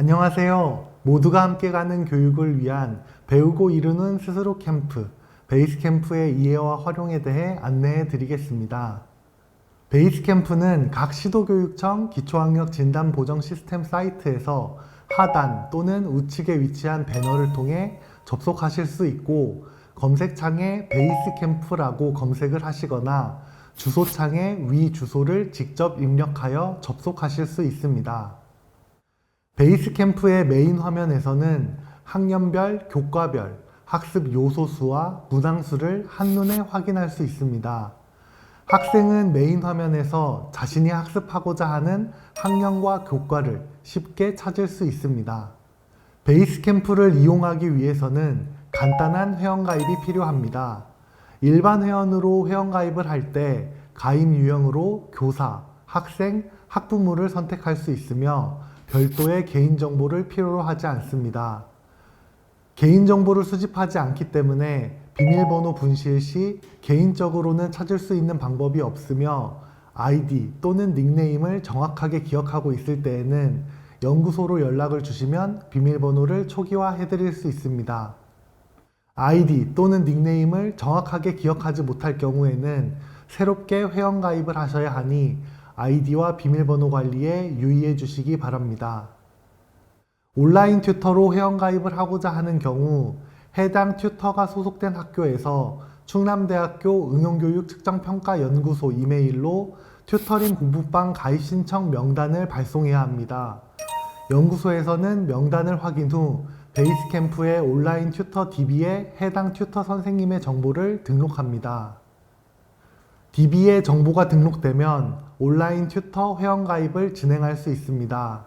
안녕하세요. 모두가 함께 가는 교육을 위한 배우고 이루는 스스로 캠프, 베이스캠프의 이해와 활용에 대해 안내해 드리겠습니다. 베이스캠프는 각 시도교육청 기초학력 진단 보정 시스템 사이트에서 하단 또는 우측에 위치한 배너를 통해 접속하실 수 있고, 검색창에 베이스캠프라고 검색을 하시거나 주소창에 위 주소를 직접 입력하여 접속하실 수 있습니다. 베이스캠프의 메인 화면에서는 학년별, 교과별, 학습 요소 수와 문항수를 한눈에 확인할 수 있습니다. 학생은 메인 화면에서 자신이 학습하고자 하는 학년과 교과를 쉽게 찾을 수 있습니다. 베이스캠프를 이용하기 위해서는 간단한 회원가입이 필요합니다. 일반 회원으로 회원가입을 할 때 가입 유형으로 교사, 학생, 학부모를 선택할 수 있으며 별도의 개인정보를 필요로 하지 않습니다. 개인정보를 수집하지 않기 때문에 비밀번호 분실 시 개인적으로는 찾을 수 있는 방법이 없으며, 아이디 또는 닉네임을 정확하게 기억하고 있을 때에는 연구소로 연락을 주시면 비밀번호를 초기화해 드릴 수 있습니다. 아이디 또는 닉네임을 정확하게 기억하지 못할 경우에는 새롭게 회원가입을 하셔야 하니 아이디와 비밀번호 관리에 유의해 주시기 바랍니다. 온라인 튜터로 회원가입을 하고자 하는 경우 해당 튜터가 소속된 학교에서 충남대학교 응용교육측정평가연구소 이메일로 튜터링 공부방 가입 신청 명단을 발송해야 합니다. 연구소에서는 명단을 확인 후 베이스캠프의 온라인 튜터 DB에 해당 튜터 선생님의 정보를 등록합니다. DB에 정보가 등록되면 온라인 튜터 회원가입을 진행할 수 있습니다.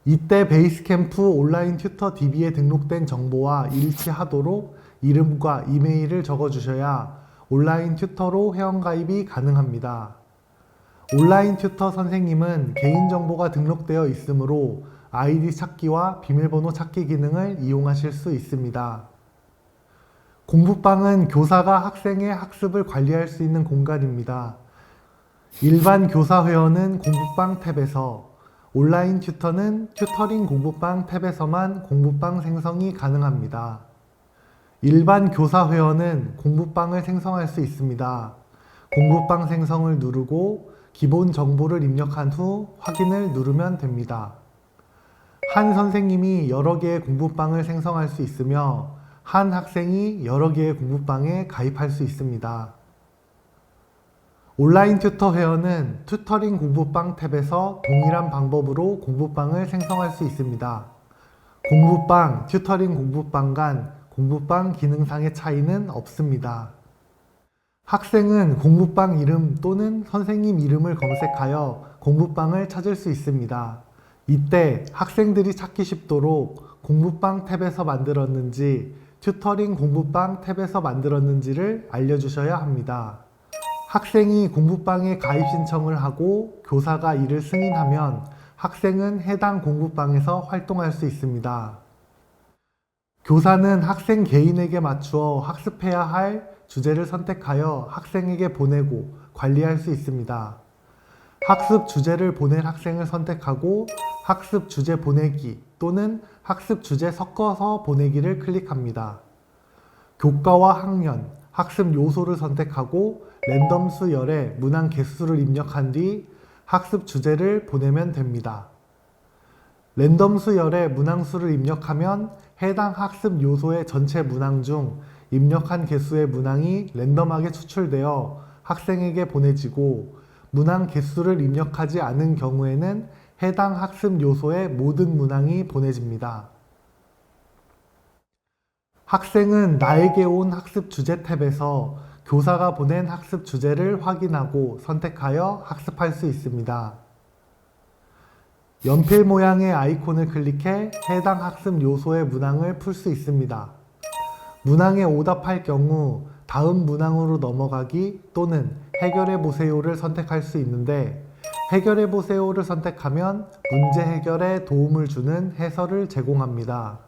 이때 베이스캠프 온라인 튜터 DB에 등록된 정보와 일치하도록 이름과 이메일을 적어주셔야 온라인 튜터로 회원가입이 가능합니다. 온라인 튜터 선생님은 개인정보가 등록되어 있으므로 아이디 찾기와 비밀번호 찾기 기능을 이용하실 수 있습니다. 공부방은 교사가 학생의 학습을 관리할 수 있는 공간입니다. 일반 교사 회원은 공부방 탭에서, 온라인 튜터는 튜터링 공부방 탭에서만 공부방 생성이 가능합니다. 일반 교사 회원은 공부방을 생성할 수 있습니다. 공부방 생성을 누르고 기본 정보를 입력한 후 확인을 누르면 됩니다. 한 선생님이 여러 개의 공부방을 생성할 수 있으며 한 학생이 여러 개의 공부방에 가입할 수 있습니다. 온라인 튜터 회원은 튜터링 공부방 탭에서 동일한 방법으로 공부방을 생성할 수 있습니다. 공부방, 튜터링 공부방 간 공부방 기능상의 차이는 없습니다. 학생은 공부방 이름 또는 선생님 이름을 검색하여 공부방을 찾을 수 있습니다. 이때 학생들이 찾기 쉽도록 공부방 탭에서 만들었는지 튜터링 공부방 탭에서 만들었는지를 알려주셔야 합니다. 학생이 공부방에 가입 신청을 하고 교사가 이를 승인하면 학생은 해당 공부방에서 활동할 수 있습니다. 교사는 학생 개인에게 맞추어 학습해야 할 주제를 선택하여 학생에게 보내고 관리할 수 있습니다. 학습 주제를 보낼 학생을 선택하고 학습 주제 보내기 또는 학습 주제 섞어서 보내기를 클릭합니다. 교과와 학년, 학습 요소를 선택하고 랜덤 수열에 문항 개수를 입력한 뒤 학습 주제를 보내면 됩니다. 랜덤 수열에 문항수를 입력하면 해당 학습 요소의 전체 문항 중 입력한 개수의 문항이 랜덤하게 추출되어 학생에게 보내지고, 문항 개수를 입력하지 않은 경우에는 해당 학습 요소의 모든 문항이 보내집니다. 학생은 나에게 온 학습 주제 탭에서 교사가 보낸 학습 주제를 확인하고 선택하여 학습할 수 있습니다. 연필 모양의 아이콘을 클릭해 해당 학습 요소의 문항을 풀 수 있습니다. 문항에 오답할 경우 다음 문항으로 넘어가기 또는 해결해 보세요를 선택할 수 있는데, 해결해 보세요를 선택하면 문제 해결에 도움을 주는 해설을 제공합니다.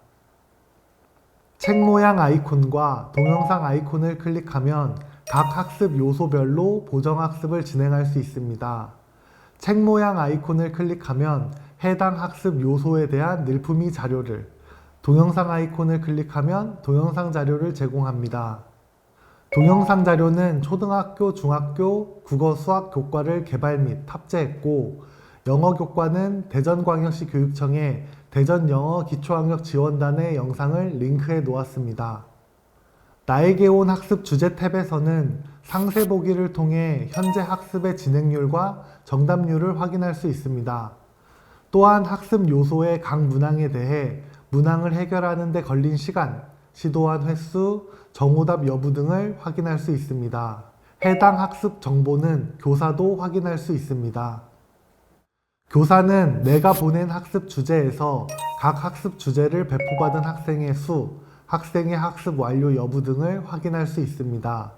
책 모양 아이콘과 동영상 아이콘을 클릭하면 각 학습 요소별로 보정학습을 진행할 수 있습니다. 책 모양 아이콘을 클릭하면 해당 학습 요소에 대한 늘품위 자료를, 동영상 아이콘을 클릭하면 동영상 자료를 제공합니다. 동영상 자료는 초등학교, 중학교 국어 수학 교과를 개발 및 탑재했고, 영어 교과는 대전광역시 교육청의 대전영어 기초학력지원단의 영상을 링크해 놓았습니다. 나에게 온 학습 주제 탭에서는 상세 보기를 통해 현재 학습의 진행률과 정답률을 확인할 수 있습니다. 또한 학습 요소의 각 문항에 대해 문항을 해결하는 데 걸린 시간, 시도한 횟수, 정오답 여부 등을 확인할 수 있습니다. 해당 학습 정보는 교사도 확인할 수 있습니다. 교사는 내가 보낸 학습 주제에서 각 학습 주제를 배포받은 학생의 수, 학생의 학습 완료 여부 등을 확인할 수 있습니다.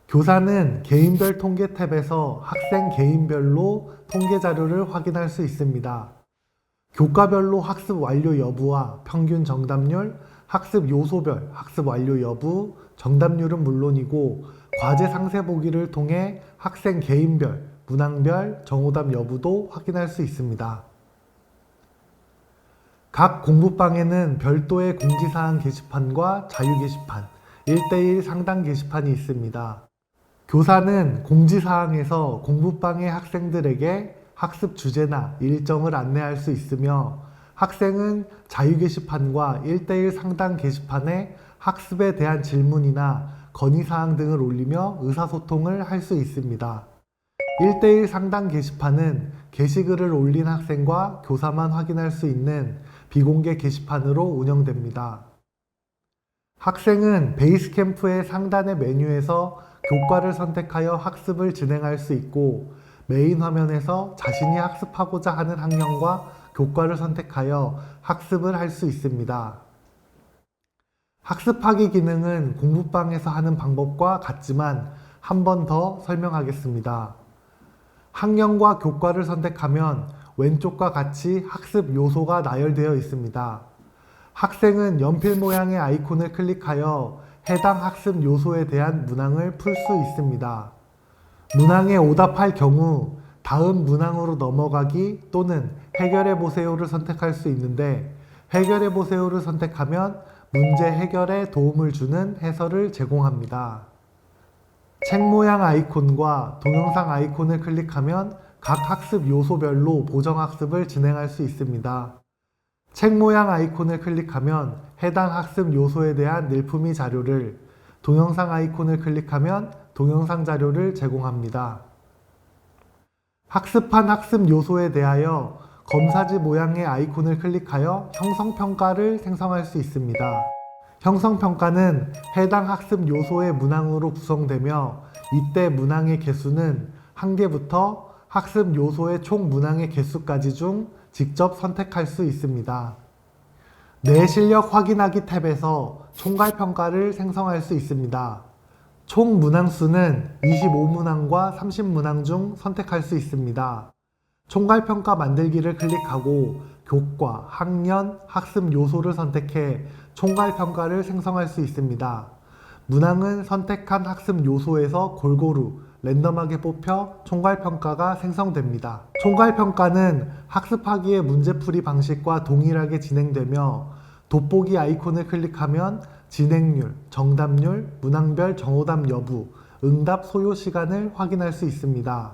교사는 개인별 통계 탭에서 학생 개인별로 통계 자료를 확인할 수 있습니다. 교과별로 학습 완료 여부와 평균 정답률, 학습 요소별 학습 완료 여부, 정답률은 물론이고 과제 상세 보기를 통해 학생 개인별, 문항별 정오답 여부도 확인할 수 있습니다. 각 공부방에는 별도의 공지사항 게시판과 자유 게시판, 1:1 상담 게시판이 있습니다. 교사는 공지사항에서 공부방의 학생들에게 학습 주제나 일정을 안내할 수 있으며, 학생은 자유 게시판과 1:1 상담 게시판에 학습에 대한 질문이나 건의사항 등을 올리며 의사소통을 할 수 있습니다. 1:1 상담 게시판은 게시글을 올린 학생과 교사만 확인할 수 있는 비공개 게시판으로 운영됩니다. 학생은 베이스캠프의 상단의 메뉴에서 교과를 선택하여 학습을 진행할 수 있고, 메인 화면에서 자신이 학습하고자 하는 학년과 교과를 선택하여 학습을 할 수 있습니다. 학습하기 기능은 공부방에서 하는 방법과 같지만 한 번 더 설명하겠습니다. 학년과 교과를 선택하면 왼쪽과 같이 학습 요소가 나열되어 있습니다. 학생은 연필 모양의 아이콘을 클릭하여 해당 학습 요소에 대한 문항을 풀 수 있습니다. 문항에 오답할 경우 다음 문항으로 넘어가기 또는 해결해보세요를 선택할 수 있는데, 해결해보세요를 선택하면 문제 해결에 도움을 주는 해설을 제공합니다. 책 모양 아이콘과 동영상 아이콘을 클릭하면 각 학습 요소별로 보정학습을 진행할 수 있습니다. 책 모양 아이콘을 클릭하면 해당 학습 요소에 대한 늘품위 자료를, 동영상 아이콘을 클릭하면 동영상 자료를 제공합니다. 학습한 학습 요소에 대하여 검사지 모양의 아이콘을 클릭하여 형성평가를 생성할 수 있습니다. 형성평가는 해당 학습 요소의 문항으로 구성되며, 이때 문항의 개수는 1개부터 학습 요소의 총 문항의 개수까지 중 직접 선택할 수 있습니다. 내 실력 확인하기 탭에서 총괄평가를 생성할 수 있습니다. 총 문항수는 25문항과 30문항 중 선택할 수 있습니다. 총괄평가 만들기를 클릭하고 교과, 학년, 학습 요소를 선택해 총괄평가를 생성할 수 있습니다. 문항은 선택한 학습 요소에서 골고루 랜덤하게 뽑혀 총괄평가가 생성됩니다. 총괄평가는 학습하기의 문제풀이 방식과 동일하게 진행되며, 돋보기 아이콘을 클릭하면 진행률, 정답률, 문항별 정오답 여부, 응답 소요 시간을 확인할 수 있습니다.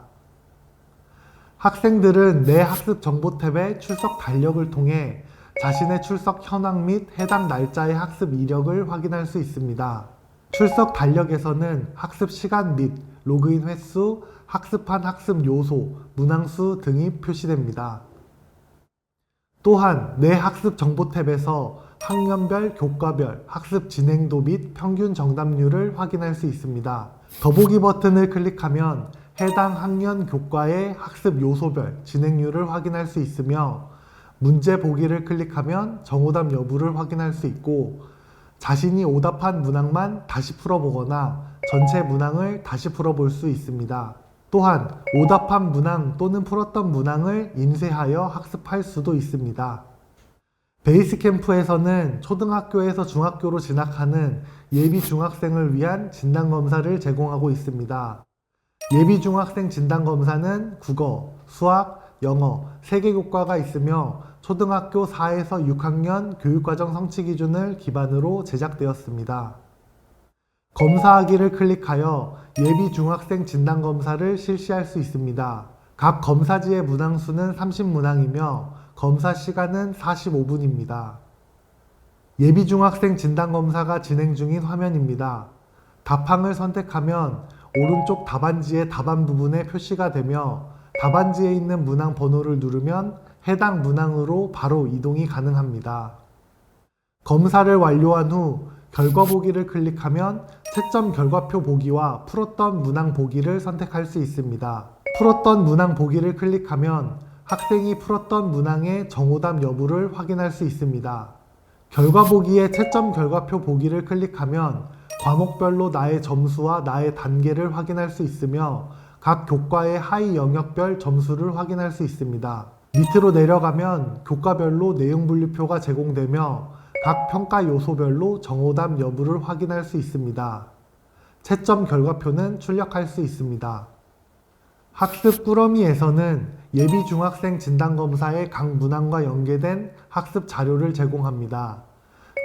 학생들은 내 학습 정보 탭의 출석 달력을 통해 자신의 출석 현황 및 해당 날짜의 학습 이력을 확인할 수 있습니다. 출석 달력에서는 학습 시간 및 로그인 횟수, 학습한 학습 요소, 문항수 등이 표시됩니다. 또한 내 학습 정보 탭에서 학년별, 교과별 학습 진행도 및 평균 정답률을 확인할 수 있습니다. 더보기 버튼을 클릭하면 해당 학년 교과의 학습 요소별 진행률을 확인할 수 있으며, 문제 보기를 클릭하면 정오답 여부를 확인할 수 있고, 자신이 오답한 문항만 다시 풀어보거나 전체 문항을 다시 풀어볼 수 있습니다. 또한 오답한 문항 또는 풀었던 문항을 인쇄하여 학습할 수도 있습니다. 베이스캠프에서는 초등학교에서 중학교로 진학하는 예비 중학생을 위한 진단검사를 제공하고 있습니다. 예비 중학생 진단검사는 국어, 수학, 영어 3개 교과가 있으며 초등학교 4에서 6학년 교육과정 성취 기준을 기반으로 제작되었습니다. 검사하기를 클릭하여 예비 중학생 진단검사를 실시할 수 있습니다. 각 검사지의 문항수는 30문항이며 검사 시간은 45분입니다. 예비 중학생 진단검사가 진행 중인 화면입니다. 답항을 선택하면 오른쪽 답안지의 답안 부분에 표시가 되며 답안지에 있는 문항 번호를 누르면 해당 문항으로 바로 이동이 가능합니다. 검사를 완료한 후 결과 보기를 클릭하면 채점 결과표 보기와 풀었던 문항 보기를 선택할 수 있습니다. 풀었던 문항 보기를 클릭하면 학생이 풀었던 문항의 정오답 여부를 확인할 수 있습니다. 결과 보기의 채점 결과표 보기를 클릭하면 과목별로 나의 점수와 나의 단계를 확인할 수 있으며 각 교과의 하위 영역별 점수를 확인할 수 있습니다. 밑으로 내려가면 교과별로 내용 분류표가 제공되며 각 평가 요소별로 정오답 여부를 확인할 수 있습니다. 채점 결과표는 출력할 수 있습니다. 학습 꾸러미에서는 예비 중학생 진단검사의 각 문항과 연계된 학습 자료를 제공합니다.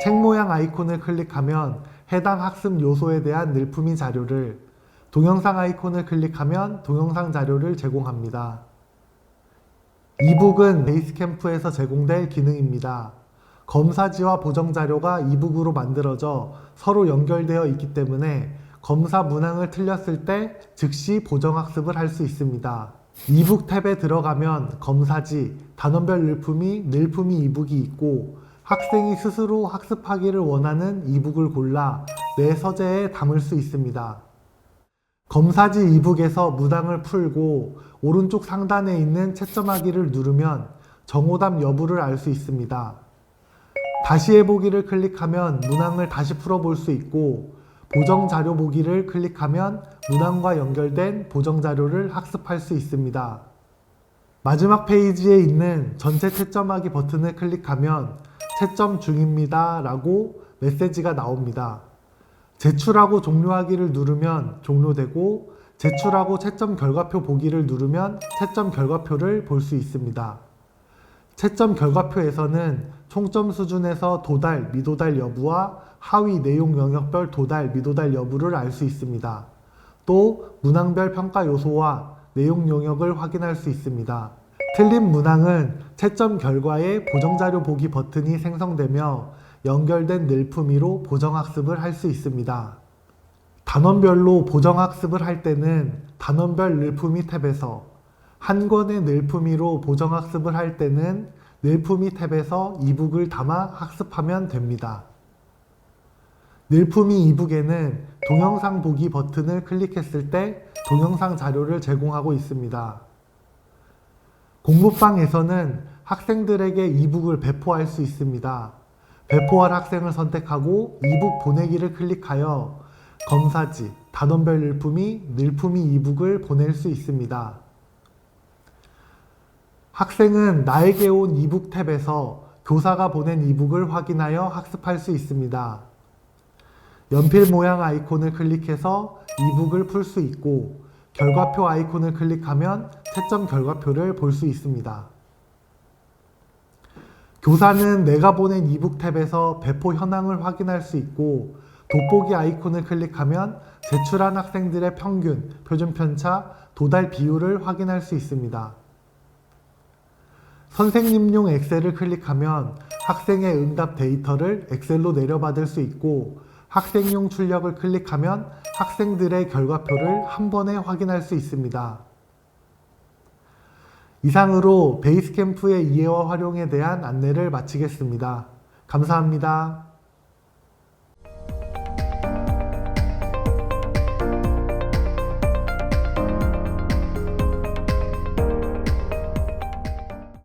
책 모양 아이콘을 클릭하면 해당 학습 요소에 대한 늘품이 자료를, 동영상 아이콘을 클릭하면 동영상 자료를 제공합니다. 이북은 베이스캠프에서 제공될 기능입니다. 검사지와 보정자료가 이북으로 만들어져 서로 연결되어 있기 때문에 검사 문항을 틀렸을 때 즉시 보정학습을 할 수 있습니다. 이북 탭에 들어가면 검사지, 단원별 늘품이 이북이 있고 학생이 스스로 학습하기를 원하는 이북을 골라 내 서재에 담을 수 있습니다. 검사지 이북에서 문항을 풀고 오른쪽 상단에 있는 채점하기를 누르면 정오답 여부를 알 수 있습니다. 다시 해보기를 클릭하면 문항을 다시 풀어볼 수 있고 보정자료 보기를 클릭하면 문항과 연결된 보정자료를 학습할 수 있습니다. 마지막 페이지에 있는 전체 채점하기 버튼을 클릭하면 채점 중입니다 라고 메시지가 나옵니다. 제출하고 종료하기를 누르면 종료되고 제출하고 채점 결과표 보기를 누르면 채점 결과표를 볼 수 있습니다. 채점 결과표에서는 총점 수준에서 도달, 미도달 여부와 하위 내용 영역별 도달, 미도달 여부를 알 수 있습니다. 또 문항별 평가 요소와 내용 영역을 확인할 수 있습니다. 틀린 문항은 채점 결과에 보정자료 보기 버튼이 생성되며 연결된 늘품이로 보정학습을 할 수 있습니다. 단원별로 보정학습을 할 때는 단원별 늘품이 탭에서, 한 권의 늘품이로 보정학습을 할 때는 늘품이 탭에서 이북을 담아 학습하면 됩니다. 늘품이 이북에는 동영상 보기 버튼을 클릭했을 때 동영상 자료를 제공하고 있습니다. 공부방에서는 학생들에게 이북을 배포할 수 있습니다. 배포할 학생을 선택하고 이북 보내기를 클릭하여 검사지, 단원별 늘품이 이북을 보낼 수 있습니다. 학생은 나에게 온 이북 탭에서 교사가 보낸 이북을 확인하여 학습할 수 있습니다. 연필 모양 아이콘을 클릭해서 이북을 풀 수 있고 결과표 아이콘을 클릭하면 채점 결과표를 볼 수 있습니다. 교사는 내가 보낸 이북 탭에서 배포 현황을 확인할 수 있고 돋보기 아이콘을 클릭하면 제출한 학생들의 평균, 표준 편차, 도달 비율을 확인할 수 있습니다. 선생님용 엑셀을 클릭하면 학생의 응답 데이터를 엑셀로 내려받을 수 있고 학생용 출력을 클릭하면 학생들의 결과표를 한 번에 확인할 수 있습니다. 이상으로 베이스캠프의 이해와 활용에 대한 안내를 마치겠습니다. 감사합니다.